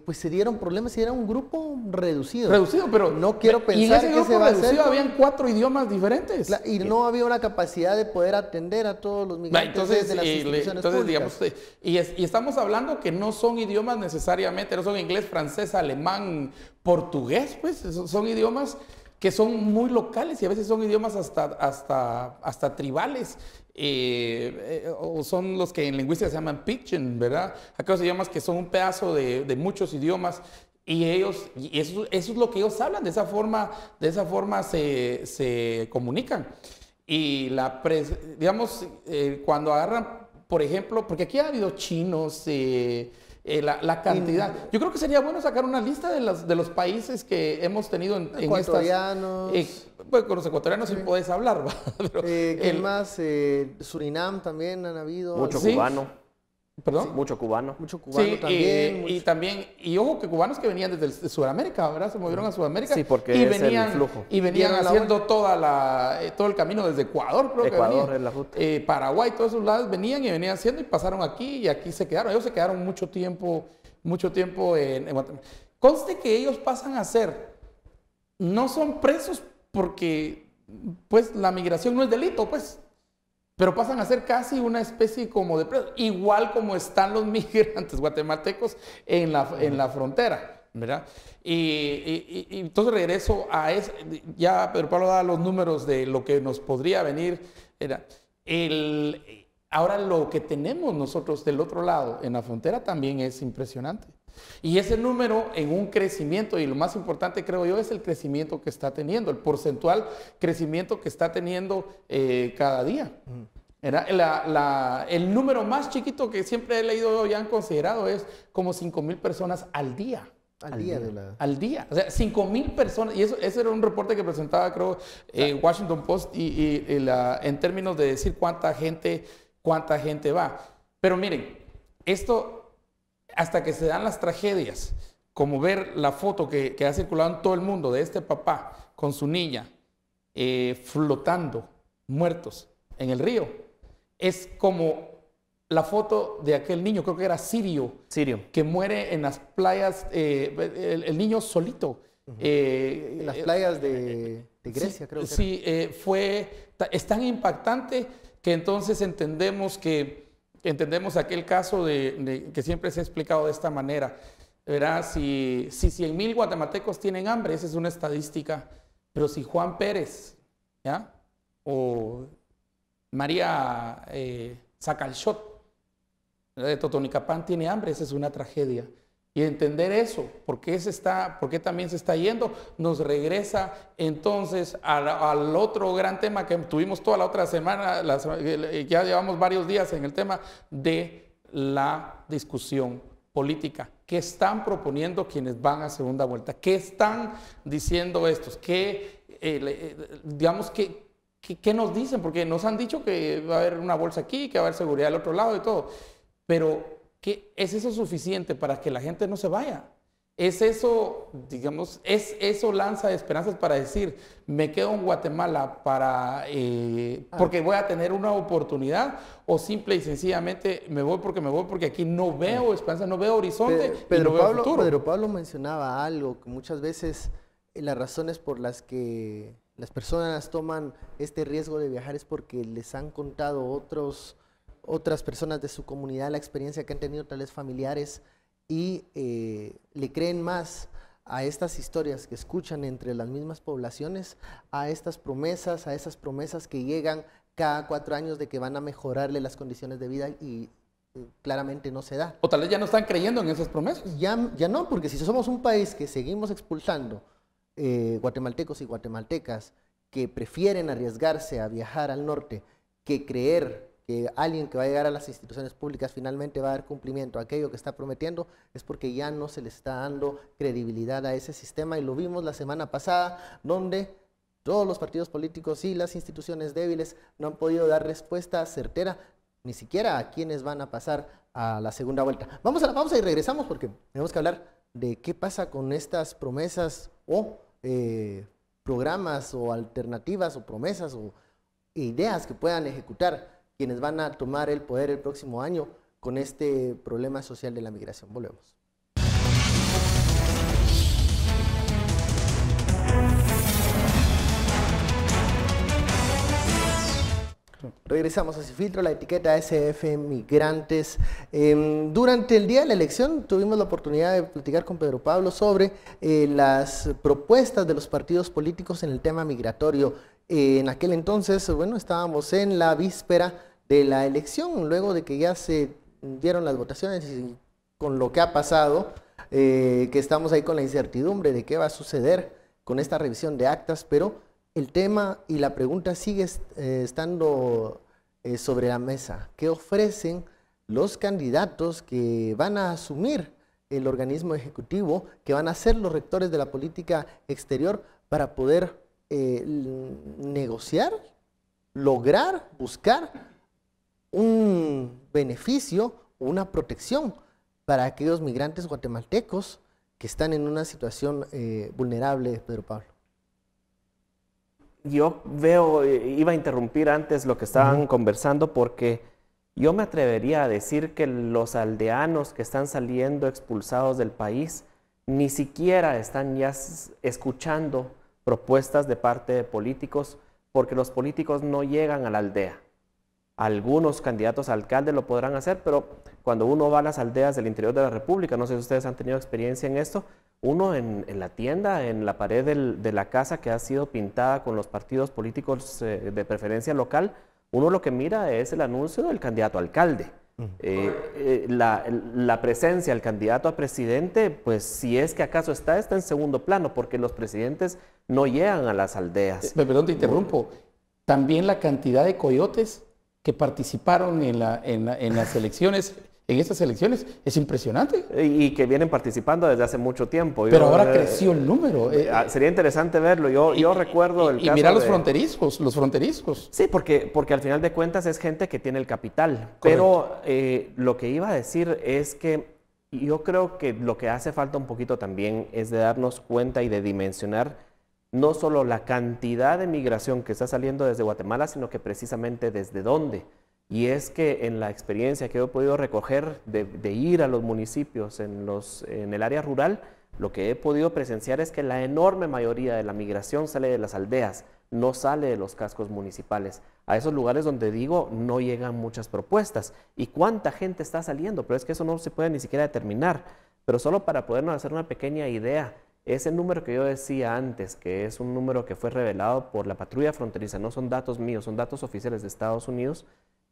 pues se dieron problemas y era un grupo reducido. Pero no quiero pensar y en ese que grupo se va reducido a hacer habían 4 idiomas diferentes. Y no había una capacidad de poder atender a todos los migrantes desde las instituciones públicas. Digamos, y estamos hablando que no son idiomas necesariamente, no son inglés, francés, alemán, portugués, pues son idiomas que son muy locales y a veces son idiomas hasta tribales. O son los que en lingüística se llaman pidgin, ¿verdad? Aquellos idiomas que son un pedazo de muchos idiomas. Y eso es lo que ellos hablan, de esa forma se comunican. Y digamos, cuando agarran, por ejemplo, porque aquí ha habido chinos, la cantidad. Yo creo que sería bueno sacar una lista de los países que hemos tenido en ecuatorianos. Bueno, con los ecuatorianos sí podés hablar, ¿va? Pero, ¿Quién más? Surinam también han habido. Mucho ¿Sí? cubano. ¿Perdón? Sí, mucho cubano. Mucho cubano Sí, también. y ojo que cubanos que venían desde Sudamérica, ¿verdad? Se movieron a Sudamérica. Sí, porque y es venían, el flujo. Y venían Dieron la haciendo todo el camino desde Ecuador, creo Ecuador que venían. es la ruta. Paraguay, todos esos lados venían haciendo y pasaron aquí y aquí se quedaron. Ellos se quedaron mucho tiempo en Guatemala. Conste que ellos pasan a ser, no son presos porque pues la migración no es delito, pues. Pero pasan a ser casi una especie como de presos, igual como están los migrantes guatemaltecos en la frontera, ¿verdad? Y entonces regreso a eso, ya Pedro Pablo da los números de lo que nos podría venir. Ahora lo que tenemos nosotros del otro lado, en la frontera, también es impresionante. Y ese número en un crecimiento, y lo más importante creo yo, es el crecimiento que está teniendo, el porcentual crecimiento que está teniendo cada día. El número más chiquito que siempre he leído y han considerado es como 5,000 personas al día. Al día. O sea, 5,000 personas. Y eso era un reporte que presentaba, creo, Washington Post en términos de decir cuánta gente va. Pero miren, esto, hasta que se dan las tragedias, como ver la foto que ha circulado en todo el mundo de este papá con su niña flotando, muertos en el río, es como la foto de aquel niño, creo que era Sirio, que muere en las playas, el niño solito. En las playas de Grecia, sí, creo que sí, es tan impactante que entonces entendemos aquel caso que siempre se ha explicado de esta manera. ¿Verdad? Si 100,000 guatemaltecos tienen hambre, esa es una estadística, pero si Juan Pérez, ¿ya? O María Sacalchot de Totonicapán tiene hambre, esa es una tragedia. Y entender eso, por qué también se está yendo, nos regresa entonces al otro gran tema que tuvimos toda la otra semana, ya llevamos varios días en el tema de la discusión política. ¿Qué están proponiendo quienes van a segunda vuelta? ¿Qué están diciendo estos? Digamos, ¿qué nos dicen? Porque nos han dicho que va a haber una bolsa aquí, que va a haber seguridad al otro lado y todo. Pero ¿es eso suficiente para que la gente no se vaya? ¿Es eso, digamos, lanza esperanzas para decir, me quedo en Guatemala porque voy a tener una oportunidad? ¿O simple y sencillamente me voy porque aquí no veo esperanza, no veo horizonte y no veo futuro? Pedro Pablo mencionaba algo, que muchas veces las razones por las que las personas toman este riesgo de viajar es porque les han contado otras personas de su comunidad la experiencia que han tenido tal vez familiares y le creen más a estas historias que escuchan entre las mismas poblaciones, a esas promesas que llegan cada 4 años de que van a mejorarle las condiciones de vida y claramente no se da. O tal vez ya no están creyendo en esas promesas. Ya no, porque si somos un país que seguimos expulsando guatemaltecos y guatemaltecas que prefieren arriesgarse a viajar al norte que creer que alguien que va a llegar a las instituciones públicas finalmente va a dar cumplimiento a aquello que está prometiendo, es porque ya no se le está dando credibilidad a ese sistema, y lo vimos la semana pasada, donde todos los partidos políticos y las instituciones débiles no han podido dar respuesta certera, ni siquiera a quienes van a pasar a la segunda vuelta. Vamos a la pausa y regresamos porque tenemos que hablar de qué pasa con estas promesas o programas o alternativas o promesas o ideas que puedan ejecutar quienes van a tomar el poder el próximo año con este problema social de la migración. Volvemos. Regresamos a Sin Filtro, la etiqueta SF Migrantes. Durante el día de la elección tuvimos la oportunidad de platicar con Pedro Pablo sobre las propuestas de los partidos políticos en el tema migratorio. En aquel entonces, bueno, estábamos en la víspera de la elección, luego de que ya se dieron las votaciones y con lo que ha pasado, que estamos ahí con la incertidumbre de qué va a suceder con esta revisión de actas, pero el tema y la pregunta sigue estando sobre la mesa. ¿Qué ofrecen los candidatos que van a asumir el organismo ejecutivo, que van a ser los rectores de la política exterior para poder negociar, lograr, buscar un beneficio o una protección para aquellos migrantes guatemaltecos que están en una situación vulnerable, Pedro Pablo? Yo veo, iba a interrumpir antes lo que estaban conversando, porque yo me atrevería a decir que los aldeanos que están saliendo expulsados del país ni siquiera están ya escuchando propuestas de parte de políticos, porque los políticos no llegan a la aldea. Algunos candidatos a alcalde lo podrán hacer, pero cuando uno va a las aldeas del interior de la República, no sé si ustedes han tenido experiencia en esto, uno en la tienda, en la pared de la casa que ha sido pintada con los partidos políticos de preferencia local, uno lo que mira es el anuncio del candidato a alcalde. La presencia del candidato a presidente, pues si es que acaso está en segundo plano, porque los presidentes no llegan a las aldeas. Perdón, te interrumpo. También la cantidad de coyotes que participaron en las elecciones, en estas elecciones, es impresionante. Y que vienen participando desde hace mucho tiempo. Pero ahora creció el número. Sería interesante verlo. Yo recuerdo el caso. Y mira los fronterizos. Sí, porque al final de cuentas es gente que tiene el capital. Correcto. Pero lo que iba a decir es que yo creo que lo que hace falta un poquito también es de darnos cuenta y de dimensionar no solo la cantidad de migración que está saliendo desde Guatemala, sino que precisamente desde dónde. Y es que en la experiencia que he podido recoger de ir a los municipios en el área rural, lo que he podido presenciar es que la enorme mayoría de la migración sale de las aldeas, no sale de los cascos municipales. A esos lugares donde digo no llegan muchas propuestas. ¿Y cuánta gente está saliendo? Pero es que eso no se puede ni siquiera determinar. Pero solo para podernos hacer una pequeña idea, ese número que yo decía antes, que es un número que fue revelado por la patrulla fronteriza, no son datos míos, son datos oficiales de Estados Unidos,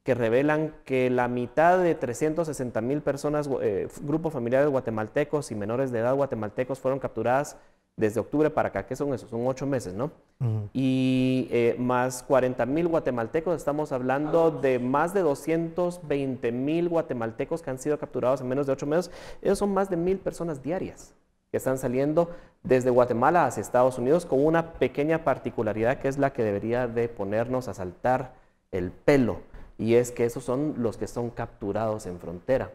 que revelan que la mitad de 360,000 personas, grupos familiares guatemaltecos y menores de edad guatemaltecos fueron capturadas desde octubre para acá. ¿Qué son esos? Son 8 meses, ¿no? Y más 40,000 guatemaltecos, estamos hablando de más de 220,000 guatemaltecos que han sido capturados en menos de 8 meses. Esos son más de 1,000 personas diarias que están saliendo desde Guatemala hacia Estados Unidos, con una pequeña particularidad que es la que debería de ponernos a saltar el pelo, y es que esos son los que son capturados en frontera.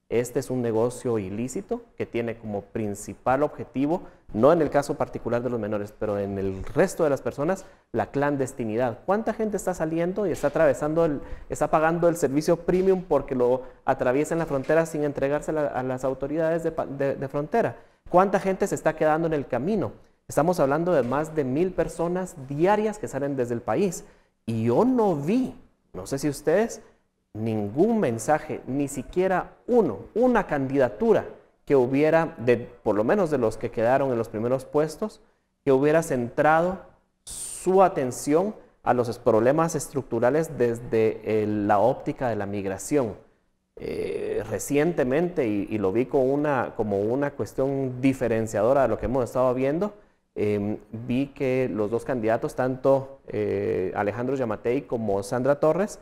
Este es un negocio ilícito que tiene como principal objetivo, no en el caso particular de los menores, pero en el resto de las personas, la clandestinidad. ¿Cuánta gente está saliendo y está está pagando el servicio premium porque lo atraviesa en la frontera sin entregarse a las autoridades de frontera? ¿Cuánta gente se está quedando en el camino? Estamos hablando de más de 1,000 personas diarias que salen desde el país. Y yo no vi, no sé si ustedes, ningún mensaje, ni siquiera una candidatura que hubiera, por lo menos de los que quedaron en los primeros puestos, que hubiera centrado su atención a los problemas estructurales desde la óptica de la migración. Recientemente, y lo vi como una cuestión diferenciadora de lo que hemos estado viendo, vi que los dos candidatos, tanto Alejandro Yamatei como Sandra Torres,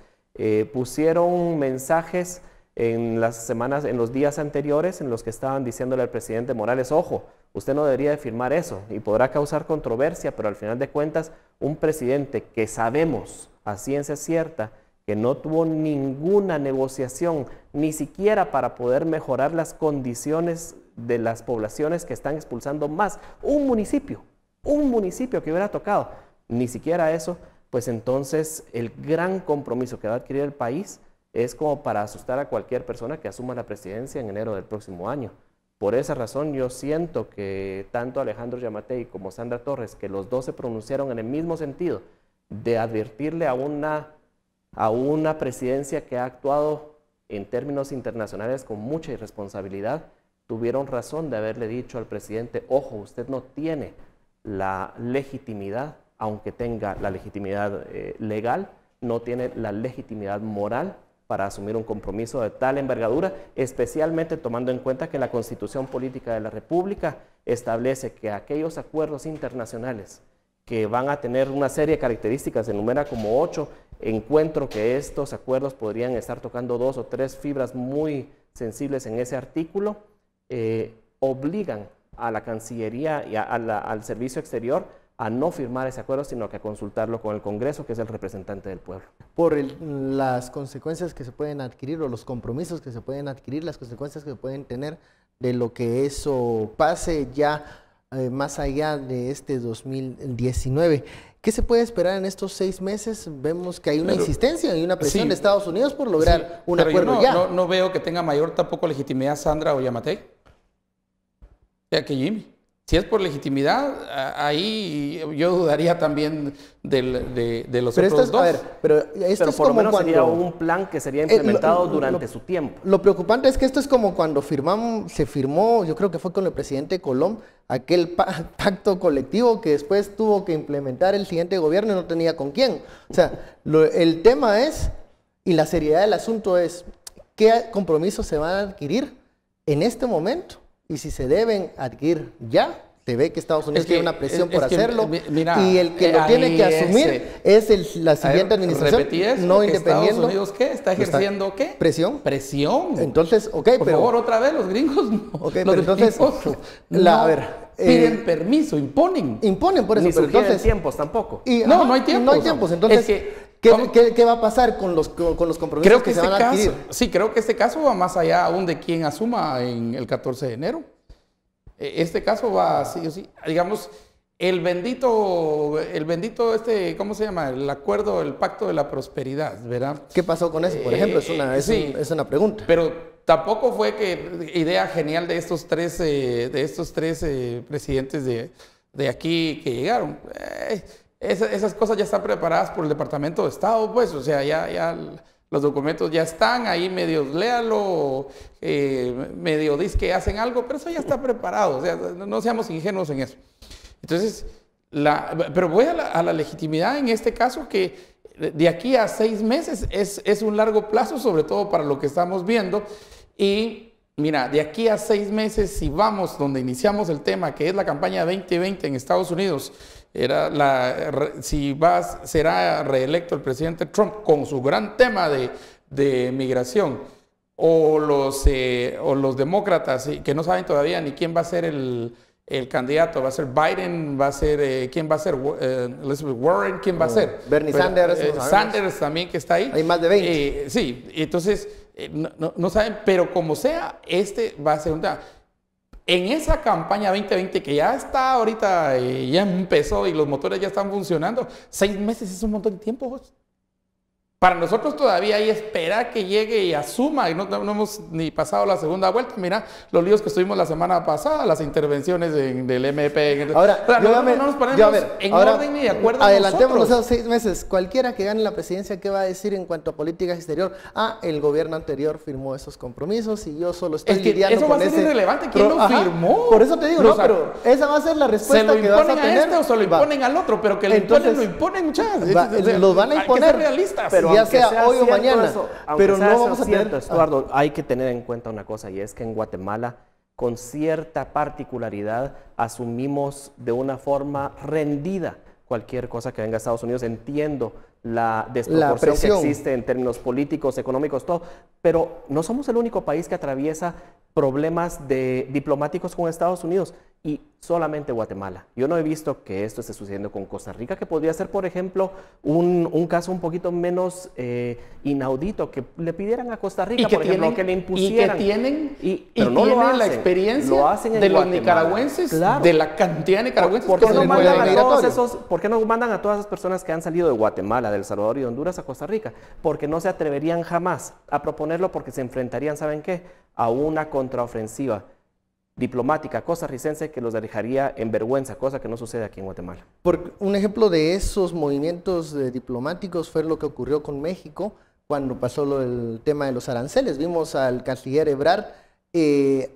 pusieron mensajes en los días anteriores en los que estaban diciéndole al presidente Morales: ojo, usted no debería de firmar eso, y podrá causar controversia, pero al final de cuentas, un presidente que sabemos a ciencia cierta que no tuvo ninguna negociación, ni siquiera para poder mejorar las condiciones de las poblaciones que están expulsando más, un municipio que hubiera tocado, ni siquiera eso, pues entonces el gran compromiso que va a adquirir el país es como para asustar a cualquier persona que asuma la presidencia en enero del próximo año. Por esa razón yo siento que tanto Alejandro Yamatei como Sandra Torres, que los dos se pronunciaron en el mismo sentido, de advertirle a una a una presidencia que ha actuado en términos internacionales con mucha irresponsabilidad, tuvieron razón de haberle dicho al presidente, ojo, usted no tiene la legitimidad, aunque tenga la legitimidad legal, no tiene la legitimidad moral para asumir un compromiso de tal envergadura, especialmente tomando en cuenta que la Constitución Política de la República establece que aquellos acuerdos internacionales que van a tener una serie de características, se enumera como 8, encuentro que estos acuerdos podrían estar tocando 2 o 3 fibras muy sensibles en ese artículo, obligan a la Cancillería y al Servicio Exterior a no firmar ese acuerdo, sino que a consultarlo con el Congreso, que es el representante del pueblo. Por las consecuencias que se pueden adquirir o los compromisos que se pueden adquirir, las consecuencias que pueden tener de lo que eso pase ya más allá de este 2019. ¿Qué se puede esperar en estos 6 meses? Vemos que hay una insistencia y una presión de Estados Unidos por lograr un acuerdo ya. No veo que tenga mayor tampoco legitimidad Sandra o Yamatei. Que Jimmy. Si es por legitimidad, ahí yo dudaría también de los otros dos. A ver, pero esto es por como lo menos cuando, sería un plan que sería implementado durante su tiempo. Lo preocupante es que esto es como cuando se firmó, yo creo que fue con el presidente Colom, aquel pacto colectivo que después tuvo que implementar el siguiente gobierno y no tenía con quién. O sea, el tema es, y la seriedad del asunto es, ¿qué compromisos se van a adquirir en este momento? Y si se deben adquirir ya, se ve que Estados Unidos tiene una presión por hacerlo. Mira, y el que lo tiene que asumir es la siguiente administración no independiente. ¿Estados Unidos qué? ¿Está ejerciendo qué? Presión. Presión. Entonces, ok, por favor, otra vez, los gringos no. Ok, pero entonces, piden permiso, imponen. Imponen por eso, Ni pero entonces... tiempos tampoco. No hay tiempos. No hay tiempos, entonces... ¿Qué va a pasar con los compromisos que se van a adquirir? Sí, creo que este caso va más allá aún de quien asuma en el 14 de enero. Este caso va, sí, digamos, el bendito, ¿cómo se llama? El acuerdo, el pacto de la prosperidad, ¿verdad? ¿Qué pasó con eso, por ejemplo? Es una pregunta. Pero tampoco fue que idea genial de estos tres presidentes de aquí que llegaron. Esas cosas ya están preparadas por el Departamento de Estado, pues, o sea, ya los documentos ya están ahí, medio léalo, medio dice que hacen algo, pero eso ya está preparado, o sea, no seamos ingenuos en eso. Entonces, pero voy a la legitimidad en este caso, que de aquí a 6 meses es un largo plazo, sobre todo para lo que estamos viendo, y mira, de aquí a 6 meses, si vamos donde iniciamos el tema, que es la campaña 2020 en Estados Unidos, será reelecto el presidente Trump con su gran tema de migración, o los demócratas que no saben todavía ni quién va a ser el candidato, va a ser Biden, va a ser quién va a ser Elizabeth Warren, quién va a ser Bernie Sanders, Sanders también, que está ahí. Hay más de 20. Sí, entonces no saben, pero como sea, va a ser un tema. En esa campaña 2020 que ya está ahorita, ya empezó y los motores ya están funcionando, 6 meses es un montón de tiempo, ¿vos? Para nosotros todavía hay esperar que llegue y asuma, y no hemos ni pasado la segunda vuelta. Mira los líos que estuvimos la semana pasada, las intervenciones del MP. Ahora, no nos ponemos en orden ni de acuerdo. Adelantemos esos 6 meses. Cualquiera que gane la presidencia, ¿qué va a decir en cuanto a política exterior? El gobierno anterior firmó esos compromisos y yo solo estoy lidiando con ese... Eso va a ser irrelevante. ¿Quién lo firmó? Por eso te digo, pero esa va a ser la respuesta que vas a tener. ¿Se lo imponen a este o se lo imponen al otro? Pero que lo imponen, muchachos. Los van a imponer. Hay que ser realistas. Pero ya sea hoy o mañana, pero no vamos a tener... Eduardo, hay que tener en cuenta una cosa, y es que en Guatemala, con cierta particularidad, asumimos de una forma rendida cualquier cosa que venga a Estados Unidos. Entiendo la desproporción que existe en términos políticos, económicos, todo, pero no somos el único país que atraviesa problemas diplomáticos con Estados Unidos, y solamente Guatemala. Yo no he visto que esto esté sucediendo con Costa Rica, que podría ser, por ejemplo, un caso un poquito menos inaudito, que le pidieran a Costa Rica, por ejemplo, que le impusieran. Pero no lo hacen. La experiencia de los nicaragüenses, claro, de la cantidad de nicaragüenses. ¿Por qué no mandan a todas esas personas que han salido de Guatemala, de El Salvador y de Honduras a Costa Rica? Porque no se atreverían jamás a proponerlo, porque se enfrentarían, ¿saben qué?, a una contraofensiva diplomática costarricense que los dejaría en vergüenza, cosa que no sucede aquí en Guatemala. Por un ejemplo de esos movimientos diplomáticos fue lo que ocurrió con México cuando pasó el tema de los aranceles. Vimos al canciller Ebrard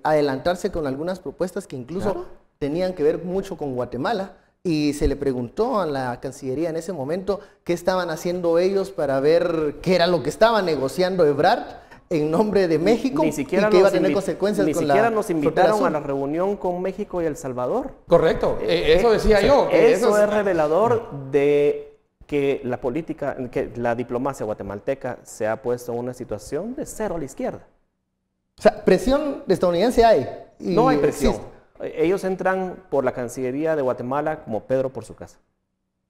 adelantarse con algunas propuestas que incluso tenían que ver mucho con Guatemala, y se le preguntó a la Cancillería en ese momento qué estaban haciendo ellos para ver qué era lo que estaba negociando Ebrard en nombre de México, ni siquiera y que iba a tener consecuencias con la Ni siquiera nos invitaron a la reunión con México y El Salvador. Correcto, eso decía yo. Eso es revelador de que la política, que la diplomacia guatemalteca se ha puesto en una situación de cero a la izquierda. O sea, presión estadounidense hay. No hay presión. Ellos entran por la Cancillería de Guatemala como Pedro por su casa.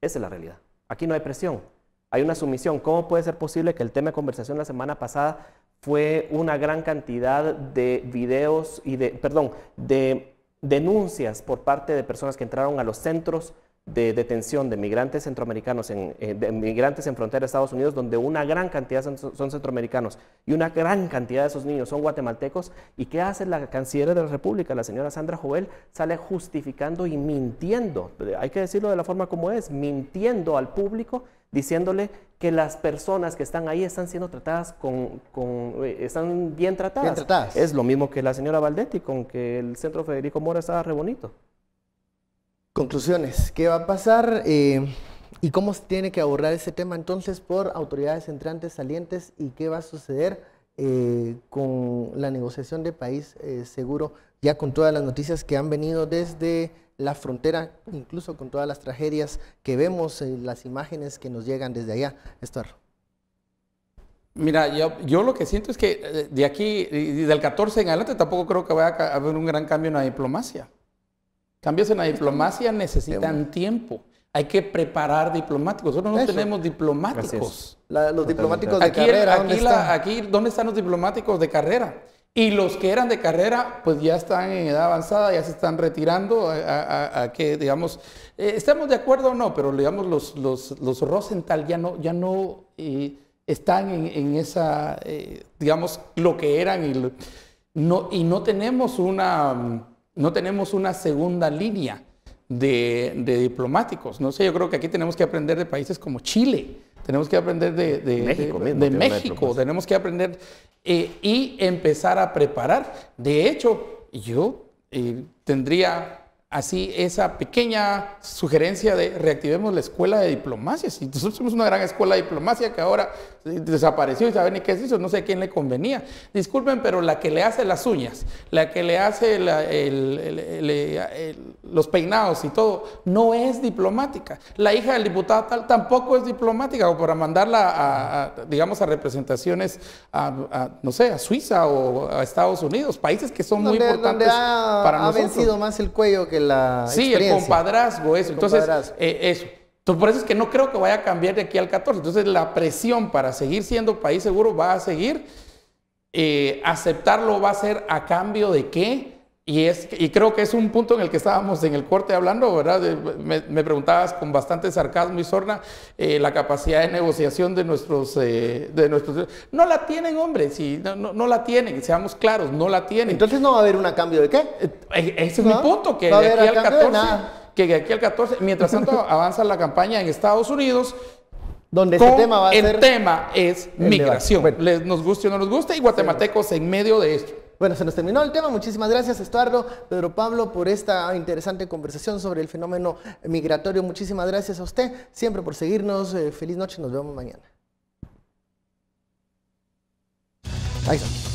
Esa es la realidad. Aquí no hay presión, hay una sumisión. ¿Cómo puede ser posible que el tema de conversación la semana pasada fue una gran cantidad de videos y de denuncias por parte de personas que entraron a los centros de detención de migrantes centroamericanos, de migrantes en frontera de Estados Unidos, donde una gran cantidad son centroamericanos y una gran cantidad de esos niños son guatemaltecos? ¿Y qué hace la canciller de la República, la señora Sandra Jovel? Sale justificando y mintiendo, hay que decirlo de la forma como es, mintiendo al público, diciéndole que las personas que están ahí están siendo tratadas están bien tratadas. Bien tratadas. Es lo mismo que la señora Valdetti con que el Centro Federico Mora estaba re bonito. Conclusiones, ¿qué va a pasar y cómo se tiene que abordar ese tema entonces por autoridades entrantes, salientes, y qué va a suceder con la negociación de país seguro, ya con todas las noticias que han venido desde la frontera, incluso con todas las tragedias que vemos, las imágenes que nos llegan desde allá? Estuardo. Mira, yo lo que siento es que de aquí, y del 14 en adelante, tampoco creo que vaya a haber un gran cambio en la diplomacia. Cambios en la diplomacia necesitan tiempo. Hay que preparar diplomáticos. Nosotros no tenemos diplomáticos. Los diplomáticos de carrera, ¿dónde están los diplomáticos de carrera? Y los que eran de carrera, pues ya están en edad avanzada, ya se están retirando a que, digamos, estemos de acuerdo o no, pero digamos los Rosenthal ya no están en esa, digamos, lo que eran, y no tenemos una segunda línea de diplomáticos. No sé, yo creo que aquí tenemos que aprender de países como Chile, tenemos que aprender de México, tenemos que aprender y empezar a preparar. De hecho, yo tendría así esa pequeña sugerencia de reactivemos la escuela de diplomacia. Si nosotros somos una gran escuela de diplomacia que ahora desapareció y saben ni qué es eso, no sé a quién le convenía. Disculpen, pero la que le hace las uñas, la que le hace los peinados y todo, no es diplomática. La hija del diputado tal tampoco es diplomática, o para mandarla digamos, a representaciones no sé, a Suiza o a Estados Unidos, países que son muy importantes para nosotros. Ha vencido más el cuello que la experiencia. El compadrazgo, eso. Entonces, eso. Entonces, por eso es que no creo que vaya a cambiar de aquí al 14. Entonces, la presión para seguir siendo país seguro va a seguir. Aceptarlo va a ser a cambio de qué. Y creo que es un punto en el que estábamos en el corte hablando, ¿verdad? Me preguntabas con bastante sarcasmo y sorna la capacidad de negociación de nuestros... No la tienen, hombre, sí, no la tienen, seamos claros, no la tienen. Entonces, ¿no va a haber un cambio de qué? Ese es mi punto, que de aquí al 14, mientras tanto avanza la campaña en Estados Unidos, donde ese tema va a ser... El tema es migración, bueno, nos guste o no nos guste, y guatemaltecos en medio de esto. Bueno, se nos terminó el tema. Muchísimas gracias, Estuardo, Pedro Pablo, por esta interesante conversación sobre el fenómeno migratorio. Muchísimas gracias a usted, siempre por seguirnos. Feliz noche, nos vemos mañana. Ahí está.